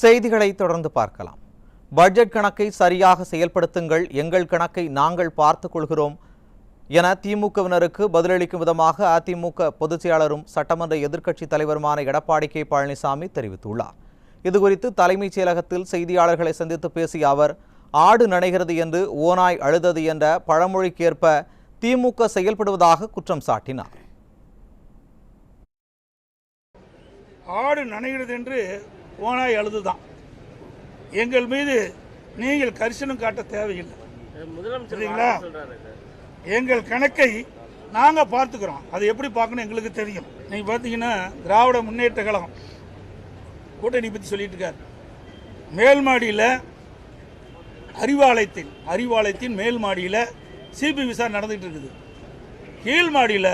செய்திகளை தொடர்ந்து பார்க்கலாம். பட்ஜெட் கணக்கை சரியாக செயல்படுத்துங்கள், எங்கள் கணக்கை நாங்கள் பார்த்துக் கொள்கிறோம் என திமுகவினருக்கு பதிலளிக்கும் விதமாக அதிமுக பொதுச் செயலாளரும் சட்டமன்ற எதிர்க்கட்சித் தலைவருமான எடப்பாடி கே பழனிசாமி தெரிவித்துள்ளார். இதுகுறித்து தலைமைச் செயலகத்தில் செய்தியாளர்களை சந்தித்து பேசிய அவர், ஆடு நனைகிறது என்று ஓநாய் அழுதது என்ற பழமொழிக்கேற்ப திமுக செயல்படுவதாக குற்றம் சாட்டினார். ஆடு நனைகிறது என்று ஓனாய் அழுதுதான். எங்கள் மீது நீங்கள் கரிசனம் காட்ட தேவையில்லை. சரிங்களா? எங்கள் கணக்கை நாங்கள் பார்த்துக்கிறோம். அதை எப்படி பார்க்கணும் எங்களுக்கு தெரியும். நீங்கள் பார்த்தீங்கன்னா திராவிட முன்னேற்ற கழகம் கூட்டணி பற்றி சொல்லிட்டு இருக்கார். மேல் மாடியில் அறிவாலயத்தின் மேல் மாடியில் சிபி விசாரணை நடந்துகிட்டு இருக்குது. கீழ் மாடியில்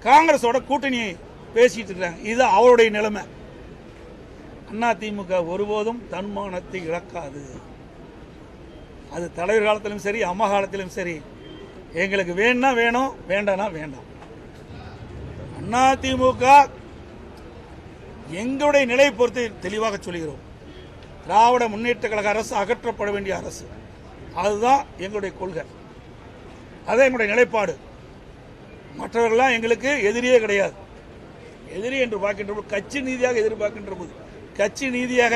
காங்கிரஸோட கூட்டணியை பேசிட்டு இருக்காங்க. இது அவருடைய நிலைமை. அதிமுக ஒருபோதும் தன்மானத்தை இழக்காது. அது தலைவர் காலத்திலும் சரி, அம்மா காலத்திலும் சரி. எங்களுக்கு வேணும்னா வேணும், வேண்டாம்னா வேண்டாம். அதிமுக எங்களுடைய நிலையை பொறுத்து தெளிவாக சொல்கிறோம். திராவிட முன்னேற்ற கழக அரசு அகற்றப்பட வேண்டிய அரசு. அதுதான் எங்களுடைய கொள்கை, அதான் எங்களுடைய நிலைப்பாடு. மற்றவர்கள்லாம் எங்களுக்கு எதிரியே கிடையாது. எதிரி என்று பார்க்கின்ற போது, கட்சி நீதியாக எதிர்பார்க்கின்ற போது, கட்சி நீதியாக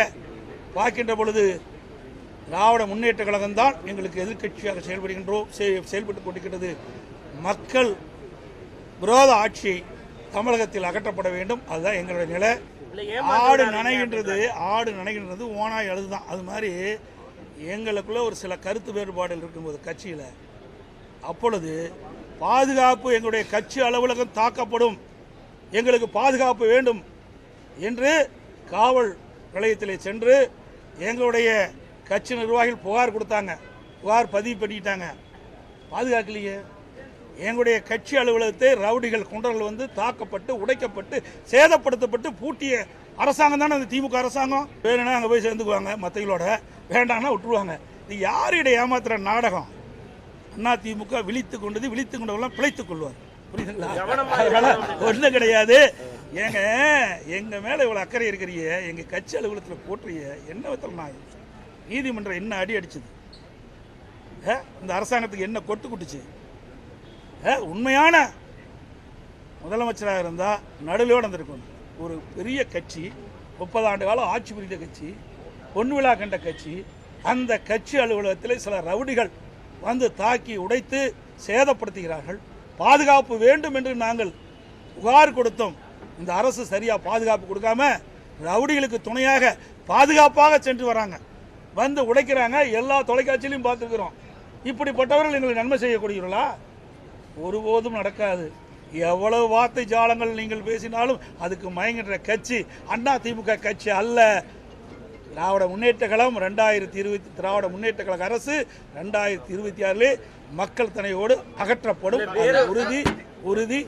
பார்க்கின்ற பொழுது திராவிட முன்னேற்ற கழகம் தான் எங்களுக்கு எதிர்கட்சியாக செயல்பட்டுக் கொண்டிருக்கிறது. மக்கள் விரோத ஆட்சி தமிழகத்தில் அகற்றப்பட வேண்டும். அதுதான் எங்களுடைய நிலை. ஆடு நனைகின்றது ஓனாய் அழுதுதான். அது மாதிரி எங்களுக்குள்ள ஒரு சில கருத்து வேறுபாடுகள் இருக்கும்போது கட்சியில், அப்பொழுது பாதுகாப்பு, எங்களுடைய கட்சி அலுவலகம் தாக்கப்படும், எங்களுக்கு பாதுகாப்பு வேண்டும் என்று காவல் நிலையத்தில் சென்று எங்களுடைய கட்சி நிர்வாகிகள் புகார் கொடுத்தாங்க. புகார் பதிவு பண்ணிட்டாங்க. பாதுகாக்கலையே. எங்களுடைய கட்சி அலுவலகத்தை ரவுடிகள், குண்டர்கள் வந்து தாக்கப்பட்டு, உடைக்கப்பட்டு, சேதப்படுத்தப்பட்டு பூட்டிய அரசாங்கம் தானே அந்த திமுக அரசாங்கம். வேணும்னா அங்கே போய் சேர்ந்துக்குவாங்க மற்றவங்களோட, வேண்டாம்னா விட்டுருவாங்க. இது யாருடைய ஏமாத்துற நாடகம்? அதிமுக விழித்து கொண்டவெல்லாம் பிழைத்துக் கொள்வார். ஒன்றும் கிடையாது. ஏங்க, எங்க மேல இவ்வளவு அக்கறை இருக்கிறீங்க, எங்க கட்சி அலுவலகத்தில் போட்டுறீங்க. என்ன வித்தல் நீதிமன்றம் என்ன அடி அடிச்சது? இந்த அரசாங்கத்துக்கு என்ன கொட்டு குட்டுச்சு? உண்மையான முதலமைச்சராக இருந்தா நடுவில் நடந்திருக்கும். ஒரு பெரிய கட்சி, 30 ஆண்டு காலம் ஆட்சி புரிந்த கட்சி, பொன் விழா கண்ட கட்சி, அந்த கட்சி அலுவலகத்தில் சில ரவுடிகள் வந்து தாக்கி உடைத்து சேதப்படுத்துகிறார்கள். பாதுகாப்பு வேண்டும் என்று நாங்கள் புகார் கொடுத்தோம். இந்த அரசு சரியா பாதுகாப்பு கொடுக்காம ரவுடிகளுக்கு துணையாக பாதுகாப்பாக சென்று வராங்க, வந்து உடைக்கிறாங்க. எல்லா தொலைக்காட்சியிலையும் பார்த்துக்கிறோம். இப்படிப்பட்டவர்கள் எங்களுக்கு நன்மை செய்யக்கூடியவர்களா? ஒருபோதும் நடக்காது. எவ்வளவு வார்த்தை ஜாலங்கள் நீங்கள் பேசினாலும் அதுக்கு மயங்கின்ற கட்சி அதிமுக கட்சி அல்ல. திராவிட முன்னேற்ற கழகம் 2020 திராவிட முன்னேற்ற கழக அரசு 2026 மக்கள் துணையோடு அகற்றப்படும். உறுதி.